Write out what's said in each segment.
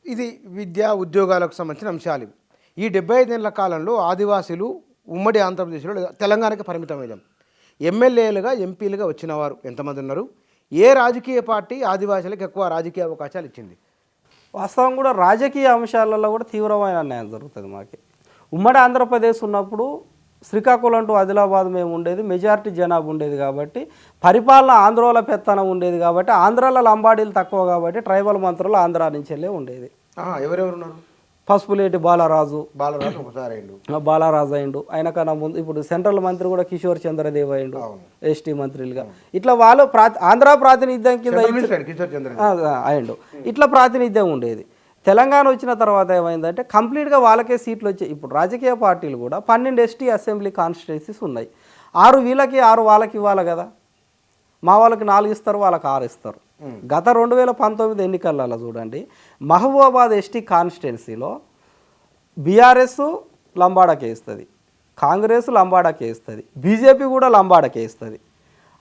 ఇది విద్య ఉద్యోగాలకు సంబంధించిన అంశాలు. ఈ 75 ఏళ్ల కాలంలో ఆదివాసీలు ఉమ్మడి ఆంధ్రప్రదేశ్లో తెలంగాణకి పరిమితమయ్యాం. ఎమ్మెల్యేలుగా ఎంపీలుగా వచ్చిన వారు ఎంతమంది ఉన్నారు? ఏ రాజకీయ పార్టీ ఆదివాసీలకు ఎక్కువ రాజకీయ అవకాశాలు ఇచ్చింది? వాస్తవం కూడా రాజకీయ అంశాలలో కూడా తీవ్రమైన అన్యాయం జరుగుతుంది. మాకు ఉమ్మడి ఆంధ్రప్రదేశ్ ఉన్నప్పుడు శ్రీకాకుళం టు ఆదిలాబాద్ మేము ఉండేది, మెజారిటీ జనాభా ఉండేది కాబట్టి పరిపాలన ఆంధ్రాల పెత్తనం ఉండేది కాబట్టి ఆంధ్రాలో లంబాడీలు తక్కువ కాబట్టి ట్రైబల్ మంత్రులు ఆంధ్రా నుంచి వెళ్ళే ఉండేది. ఎవరెవరు ఉన్నారు? పసుపులేటి బాలరాజు ఒకసారి బాలరాజు అయిండు. ఆయన కన్నా ముందు ఇప్పుడు సెంట్రల్ మంత్రి కూడా కిషోర్ చంద్రదేవ్ అయిండు ఎస్టీ మంత్రులుగా. ఇట్లా వాళ్ళు ఆంధ్ర ప్రాతినిధ్యం కింద అయిండు. ఇట్లా ప్రాతినిధ్యం ఉండేది. తెలంగాణ వచ్చిన తర్వాత ఏమైందంటే కంప్లీట్గా వాళ్ళకే సీట్లు వచ్చాయి. ఇప్పుడు రాజకీయ పార్టీలు కూడా 12 ఎస్టీ అసెంబ్లీ కాన్స్టిట్యున్సీస్ ఉన్నాయి. 6 వీళ్ళకి 6 వాళ్ళకి ఇవ్వాలి కదా. మా వాళ్ళకి 4 ఇస్తారు, వాళ్ళకి 6 ఇస్తారు. గత 2019 ఎన్నికలలో చూడండి, మహబూబాబాద్ ఎస్టీ కాన్స్టిట్యున్సీలో బీఆర్ఎస్ లంబాడకే ఇస్తుంది, కాంగ్రెస్ లంబాడకే ఇస్తుంది, బీజేపీ కూడా లంబాడకే ఇస్తుంది.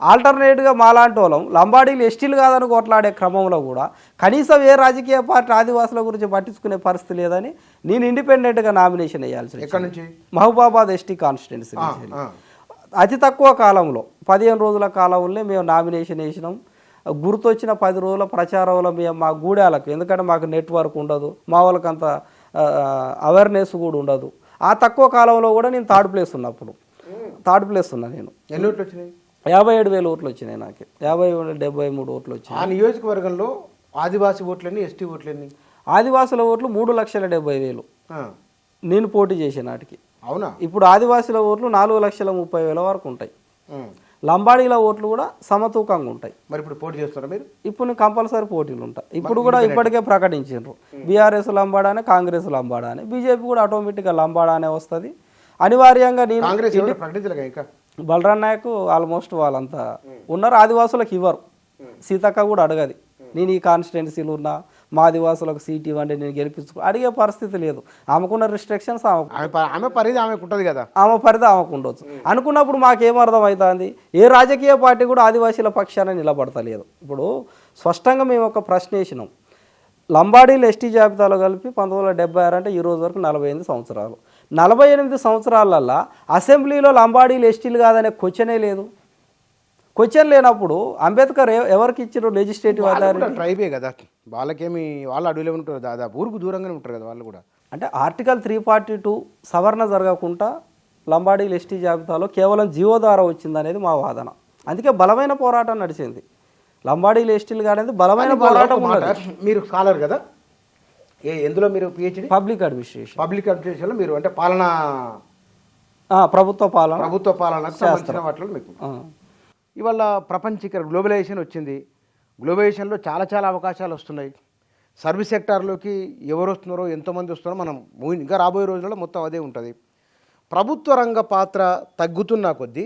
ఆల్టర్నేట్గా మాలాంటి వాళ్ళం లంబాడీలు ఎస్టీలు కాదని కొట్లాడే క్రమంలో కూడా కనీసం ఏ రాజకీయ పార్టీ ఆదివాసుల గురించి పట్టించుకునే పరిస్థితి లేదని నేను ఇండిపెండెంట్గా నామినేషన్ వేయాల్సి వచ్చింది. మహబూబాబాద్ ఎస్టీ కాన్స్టిట్యున్సీ అతి తక్కువ కాలంలో 15 రోజుల కాలంలో మేము నామినేషన్ వేసినాం. గుర్తొచ్చిన 10 రోజుల ప్రచారంలో మేము మా గూడాలకు, ఎందుకంటే మాకు నెట్వర్క్ ఉండదు, మా వాళ్ళకి అంత అవేర్నెస్ కూడా ఉండదు. ఆ తక్కువ కాలంలో కూడా నేను థర్డ్ ప్లేస్ ఉన్నా. నేను ఎన్ని ఓట్లు వచ్చినాయి? 57,000 ఓట్లు వచ్చినాయి. నాకు 73 ఓట్లు వచ్చినాయి. ఆ నియోజకవర్గంలో ఆదివాసీ ఓట్లన్నీ, ఎస్టీ ఓట్లన్నీ? ఆదివాసుల ఓట్లు 3,70,000 నేను పోటీ చేసే నాటికి. అవునా? ఇప్పుడు ఆదివాసుల ఓట్లు 4,30,000 వరకు ఉంటాయి. లంబాడీల ఓట్లు కూడా సమతూకంగా ఉంటాయి. మరి ఇప్పుడు పోటీ చేస్తారా మీరు? ఇప్పుడు నేను కంపల్సరీ పోటీలు ఉంటాయి. ఇప్పుడు కూడా ఇప్పటికే ప్రకటించారు, బీఆర్ఎస్ లంబాడానే, కాంగ్రెస్ లంబాడానే, బీజేపీ కూడా ఆటోమేటిక్గా లంబాడానే వస్తుంది. అనివార్యంగా నేను బలరాం నాయక్ ఆల్మోస్ట్ వాళ్ళంతా ఉన్నారు. ఆదివాసులకు ఇవ్వరు, సీతక్క కూడా అడగది. నేను ఈ కాన్స్టిట్యున్సీలు ఉన్నా, మా ఆదివాసులకు సీట్ ఇవ్వండి, నేను గెలిపించుకో అడిగే పరిస్థితి లేదు. ఆమెకున్న రిస్ట్రిక్షన్స్ ఆమె పరిధి ఆమెకు ఉంటుంది కదా, ఆమె పరిధి ఆమెకు ఉండొచ్చు. అనుకున్నప్పుడు మాకేమర్థం అవుతుంది, ఏ రాజకీయ పార్టీ కూడా ఆదివాసీల పక్షాన నిలబడతలేదు. ఇప్పుడు స్పష్టంగా మేము ఒక ప్రశ్న వేసినాం, లంబాడీలు ఎస్టీ జాబితాలో కలిపి 1976 అంటే ఈ రోజు వరకు 48 సంవత్సరాలు. 48 సంవత్సరాలల్లో అసెంబ్లీలో లంబాడీలు ఎస్టీలు కాదనే క్వశ్చనే లేదు. క్వశ్చన్ లేనప్పుడు అంబేద్కర్ ఎవరికి ఇచ్చారు లెజిస్లేటివ్ అథారిటీ? ట్రైబే కదా, వాళ్ళకేమి, వాళ్ళు అడవిలో ఉంటారు, దాదాపు ఊరుకు దూరంగానే ఉంటారు కదా వాళ్ళు కూడా. అంటే ఆర్టికల్ 342 సవరణ జరగకుండా లంబాడీలు ఎస్టీ జాబితాలో కేవలం జీవో ద్వారా వచ్చిందనేది మా వాదన. అందుకే బలమైన పోరాటం నడిచింది. లంబాడీలు ఎస్టీలు అనేది బలమైన పోరాటం. మీరు స్కాలర్ కదా, ఎందులో మీరు పిహెచ్డి? పబ్లిక్ అడ్మినిస్ట్రేషన్లో మీరు అంటే పాలన, ప్రభుత్వ పాలనకు సంబంధించిన వాటిలో మీకు. ఇవాళ ప్రపంచీకరణ, గ్లోబలైజేషన్ వచ్చింది. గ్లోబలైజేషన్లో చాలా అవకాశాలు వస్తున్నాయి. సర్వీస్ సెక్టార్లోకి ఎవరు వస్తున్నారో, ఎంతోమంది వస్తున్నారో మనం ఇంకా రాబోయే రోజుల్లో మొత్తం అదే ఉంటుంది. ప్రభుత్వ రంగ పాత్ర తగ్గుతున్న కొద్దీ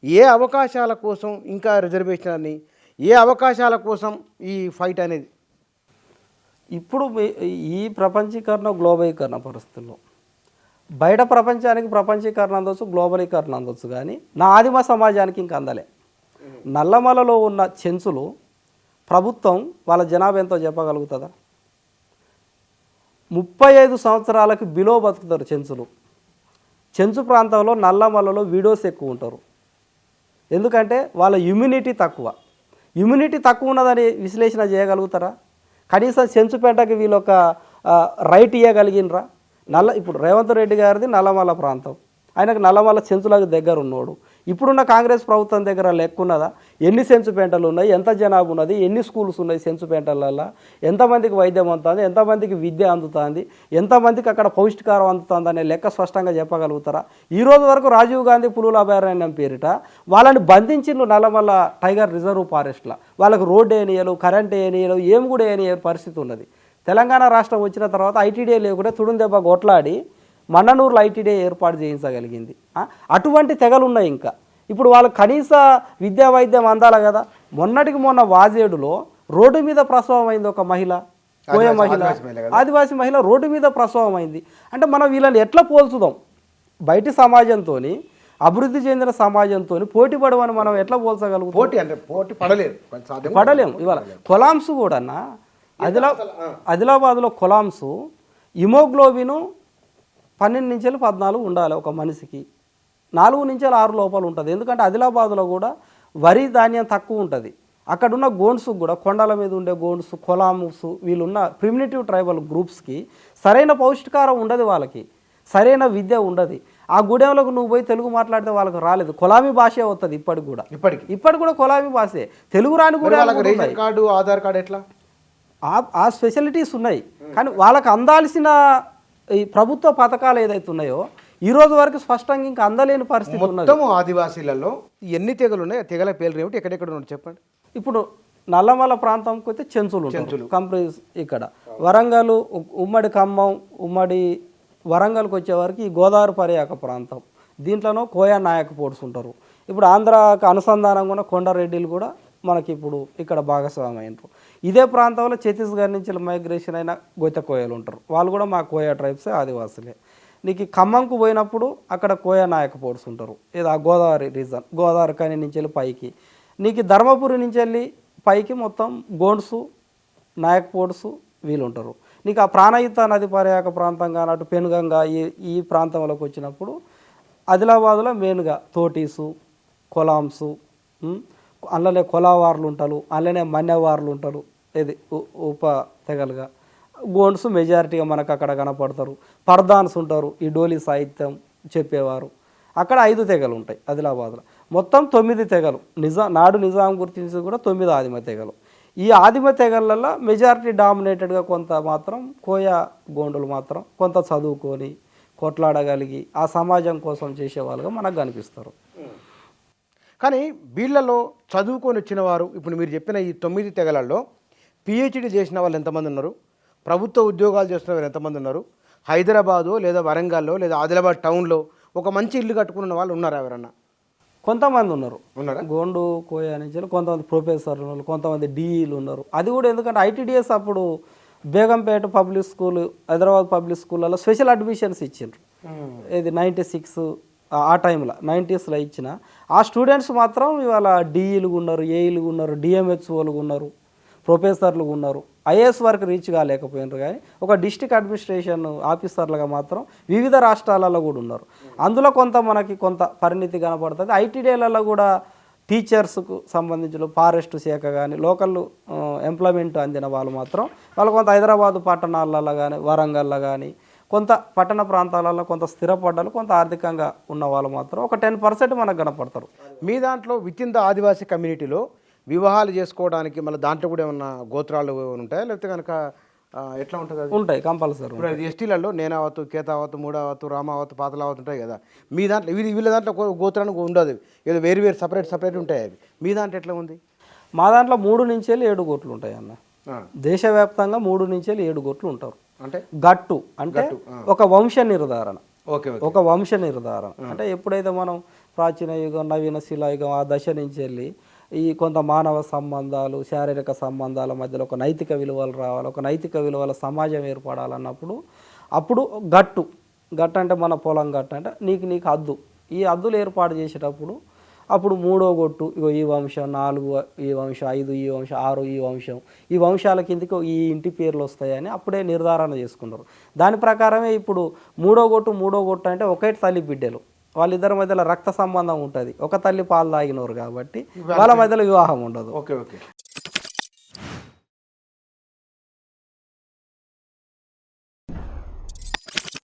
ఏ అవకాశాల కోసం ఇంకా రిజర్వేషన్ అని, ఏ అవకాశాల కోసం ఈ ఫైట్ అనేది? ఇప్పుడు ఈ ప్రపంచీకరణ, గ్లోబలీకరణ పరిస్థితుల్లో బయట ప్రపంచానికి ప్రపంచీకరణ అందొచ్చు, గ్లోబలీకరణ అందొచ్చు, కానీ నా ఆదిమ సమాజానికి ఇంకా అందలే. నల్లమలలో ఉన్న చెంచులు ప్రభుత్వం వాళ్ళ జనాభా ఎంతో చెప్పగలుగుతుందా? 35 సంవత్సరాలకు బిలో బతుకుతారు చెంచులు. చెంచు ప్రాంతంలో నల్లమలలో వీడోస్ ఎక్కువ ఉంటారు. ఎందుకంటే వాళ్ళ ఇమ్యూనిటీ తక్కువ ఉన్నదని విశ్లేషణ చేయగలుగుతారా? కనీసం చెంచుపేటకి వీళ్ళొక రైట్ ఇవ్వగలిగినరా? ఇప్పుడు రేవంత్ రెడ్డి గారిది నల్లమల ప్రాంతం, ఆయనకు నల్లమల చెంచులకు దగ్గర ఉన్నాడు. ఇప్పుడున్న కాంగ్రెస్ ప్రభుత్వం దగ్గర లెక్కున్నదా? ఎన్ని సెంచుపేంటలు ఉన్నాయి, ఎంత జనాభా ఉన్నది, ఎన్ని స్కూల్స్ ఉన్నాయి సెంచుపేంటలలో, ఎంతమందికి వైద్యం అందుతుంది, ఎంతమందికి విద్య అందుతుంది, ఎంతమందికి అక్కడ పౌష్టికారం అందుతుంది అనే లెక్క స్పష్టంగా చెప్పగలుగుతారా? ఈ రోజు వరకు రాజీవ్ గాంధీ పులుల అభయారణ్యం పేరిట వాళ్ళని బంధించిండ్రు నల్లమల్ల టైగర్ రిజర్వ్ ఫారెస్ట్లో. వాళ్ళకు రోడ్డు వేయనియలు, కరెంట్ వేయనియలు, ఏం కూడా వేయని పరిస్థితి ఉన్నది. తెలంగాణ రాష్ట్రం వచ్చిన తర్వాత ఐటీడీ లేకుండా తుడుందెబ్బ కొట్లాడి మన్ననూరులో ఐటీడీ ఏర్పాటు చేయించగలిగింది. అటువంటి తెగలు ఉన్నాయి. ఇంకా ఇప్పుడు వాళ్ళు కనీస విద్యా వైద్యం అందాలి కదా. మొన్నటికి మొన్న వాజేడులో రోడ్డు మీద ప్రసవం అయింది ఒక మహిళ, కోయ మహిళ, ఆదివాసీ మహిళ రోడ్డు మీద ప్రసవం అయింది. అంటే మనం వీళ్ళని ఎట్లా పోల్చుదాం? బయటి సమాజంతో, అభివృద్ధి చెందిన సమాజంతో పోటీ పడమని మనం ఎట్లా పోల్చగలుగుతాం? పోటీ పడలేము. ఇవాళ కొలాంస్ కూడా ఆదిలాబాద్లో కొలామ్స్ హిమోగ్లోబిన్ 12 నుంచి 14 ఉండాలి ఒక మనిషికి, 4 నుంచి 6 లోపల ఉంటుంది. ఎందుకంటే ఆదిలాబాద్లో కూడా వరి ధాన్యం తక్కువ ఉంటుంది. అక్కడున్న గోండ్స్ కూడా కొండల మీద ఉండే గోండ్స్, కొలామ్స్ వీళ్ళున్న ప్రిమిటివ్ ట్రైబల్ గ్రూప్స్కి సరైన పౌష్టికారం ఉండదు, వాళ్ళకి సరైన విద్య ఉండదు. ఆ గూడెంలోకి నువ్వు పోయి తెలుగు మాట్లాడితే వాళ్ళకి రాలేదు, కొలామీ భాషే వస్తుంది. ఇప్పటికి కూడా కొలామీ భాషే. తెలుగు రాని కూడా రేషన్ కార్డు, ఆధార్ కార్డు ఎట్లా ఆ స్పెషాలిటీస్ ఉన్నాయి. కానీ వాళ్ళకి అందాల్సిన ఈ ప్రభుత్వ పథకాలు ఏదైతే ఉన్నాయో ఈ రోజు వరకు స్పష్టంగా ఇంకా అందలేని పరిస్థితి ఉన్నది. మొత్తం ఆదివాసీలలో ఎన్ని తెగలు ఉన్నాయి? తెగల పేర్లు ఏమిటి? ఎక్కడెక్కడ ఉన్నాయి చెప్పండి. ఇప్పుడు నల్లమల ప్రాంతంకి అయితే చెంచులు కంప్లీట్. ఇక్కడ వరంగల్, ఉమ్మడి ఖమ్మం, ఉమ్మడి వరంగల్కి వచ్చేవారికి ఈ గోదావరి పర్యాక ప్రాంతం, దీంట్లోనో కోయా నాయక పోడ్స్ ఉంటారు. ఇప్పుడు ఆంధ్రాకు అనుసంధానంగా ఉన్న కొండారెడ్డిలు కూడా మనకి ఇప్పుడు ఇక్కడ భాగస్వామి అయినారు. ఇదే ప్రాంతంలో ఛత్తీస్గఢ్ నుంచి మైగ్రేషన్ అయిన గొయ్త కోయలు ఉంటారు, వాళ్ళు కూడా మా కోయా ట్రైబ్సే, ఆదివాసులే. నీకు ఖమ్మంకు పోయినప్పుడు అక్కడ కోయా నాయక పోడ్స్ ఉంటారు, ఇది ఆ గోదావరి రీజన్, గోదావరి కని నుంచి వెళ్ళి పైకి. నీకు ధర్మపురి నుంచి వెళ్ళి పైకి మొత్తం గోండ్సు, నాయక పోడ్సు వీళ్ళు ఉంటారు. నీకు ఆ ప్రాణహిత నది పర్యాక ప్రాంతం కానీ అటు పెనుగంగా ఈ ప్రాంతంలోకి వచ్చినప్పుడు ఆదిలాబాద్లో మెయిన్గా తోటీసు, కొలాంసు, అందులోనే కొలావార్లు ఉంటారు, అందులోనే మన్యవార్లు ఉంటారు, ఇది ఉప తెగలుగా. గోండ్స్ మెజారిటీగా మనకు అక్కడ కనపడతారు. పర్దాన్స్ ఉంటారు, ఈ డోలి సాహిత్యం చెప్పేవారు. అక్కడ 5 తెగలు ఉంటాయి ఆదిలాబాద్లో. మొత్తం 9 తెగలు నాడు నిజాం గుర్తించి కూడా 9 ఆదిమ తెగలు. ఈ ఆదిమ తెగలలో మెజారిటీ డామినేటెడ్గా కొంత మాత్రం కోయా గోండులు మాత్రం కొంత చదువుకొని కొట్లాడగలిగి ఆ సమాజం కోసం చేసేవాళ్ళుగా మనకు కనిపిస్తారు. కానీ వీళ్ళలో చదువుకొని వచ్చిన వారు ఇప్పుడు మీరు చెప్పిన ఈ 9 తెగలలో పిహెచ్డి చేసిన వాళ్ళు ఎంతమంది ఉన్నారు? ప్రభుత్వ ఉద్యోగాలు చేస్తున్న వాళ్ళు ఎంతమంది ఉన్నారు? హైదరాబాదు లేదా వరంగల్లో లేదా ఆదిలాబాద్ టౌన్లో ఒక మంచి ఇల్లు కట్టుకున్న వాళ్ళు ఉన్నారా ఎవరన్నా? కొంతమంది ఉన్నారు. గోండు కోయా నుంచి కొంతమంది ప్రొఫెసర్లు ఉన్నారు, కొంతమంది డిఈలు ఉన్నారు. అది కూడా ఎందుకంటే ఐటీడీఎస్ అప్పుడు Begumpet public school, Hyderabad public స్కూళ్ళలో స్పెషల్ అడ్మిషన్స్ ఇచ్చిండ్రు. ఇది 96 ఆ టైంలో 90స్లో ఇచ్చిన ఆ స్టూడెంట్స్ మాత్రం ఇవాళ డిఈలు ఉన్నారు, ఏఈలు ఉన్నారు, డిఎంహెచ్ఓలు ఉన్నారు, ప్రొఫెసర్లు ఉన్నారు. ఐఏఎస్ వరకు రీచ్ కాలేకపోయినారు, కానీ ఒక డిస్ట్రిక్ట్ అడ్మినిస్ట్రేషన్ ఆఫీసర్లుగా మాత్రం వివిధ రాష్ట్రాలలో కూడా ఉన్నారు. అందులో మనకి కొంత పరిణితి కనపడుతుంది. ఐటీడీలలో కూడా టీచర్స్కు సంబంధించిన ఫారెస్ట్ శాఖ కానీ లోకల్ ఎంప్లాయ్మెంట్ అందిన వాళ్ళు మాత్రం వాళ్ళు కొంత హైదరాబాదు పట్టణాలలో కానీ వరంగల్లో కానీ కొంత పట్టణ ప్రాంతాలలో కొంత స్థిరపడ్డారు, కొంత ఆర్థికంగా ఉన్న వాళ్ళు మాత్రం ఒక 10% మనకు కనపడతారు. మీ దాంట్లో విత్ ఇన్ ద ఆదివాసీ కమ్యూనిటీలో వివాహాలు చేసుకోవడానికి మళ్ళీ దాంట్లో కూడా ఏమన్నా గోత్రాలు ఉంటాయా, లేకపోతే కనుక ఎట్లా ఉంటుంది? ఉంటాయి, కంపల్సరీ. ఇప్పుడు ఎస్టీలలో నేనావతు, కేతావతు, మూడావతు, రామావతు, పాతలావతు ఉంటాయి కదా. మీ దాంట్లో వీళ్ళ దాంట్లో గోత్రానికి ఉండదు, ఏదో వేరు సపరేట్ ఉంటాయి. అవి మీ దాంట్లో ఎట్లా ఉంది? మా దాంట్లో 3 నుంచి 7 గోట్లు ఉంటాయి అన్న. దేశవ్యాప్తంగా 3 నుంచి 7 గోట్లు ఉంటారు. అంటే గట్టు అంటే ఒక వంశ నిర్ధారణ. ఒక వంశ నిర్ధారణ అంటే ఎప్పుడైతే మనం ప్రాచీన యుగం, నవీన శిలాయుగం ఆ దశ నుంచి వెళ్ళి ఈ కొంత మానవ సంబంధాలు, శారీరక సంబంధాల మధ్యలో ఒక నైతిక విలువలు రావాలి, ఒక నైతిక విలువల సమాజం ఏర్పడాలన్నప్పుడు అప్పుడు గట్టు అంటే మన పొలం గట్టు అంటే నీకు హద్దు, ఈ హద్దులు ఏర్పాటు చేసేటప్పుడు అప్పుడు 3వ గొట్టు ఇగో ఈ వంశం, 4 ఈ వంశం, 5 ఈ వంశం, 6 ఈ వంశం, ఈ వంశాల కిందకి ఈ ఇంటి పేర్లు వస్తాయని అప్పుడే నిర్ధారణ చేసుకున్నారు. దాని ప్రకారమే ఇప్పుడు 3వ గొట్టు అంటే ఒకే తల్లి బిడ్డలు, వాళ్ళిద్దరి మధ్యలో రక్త సంబంధం ఉంటుంది, ఒక తల్లి పాలు తాగినవారు కాబట్టి వాళ్ళ మధ్యలో వివాహం ఉండదు.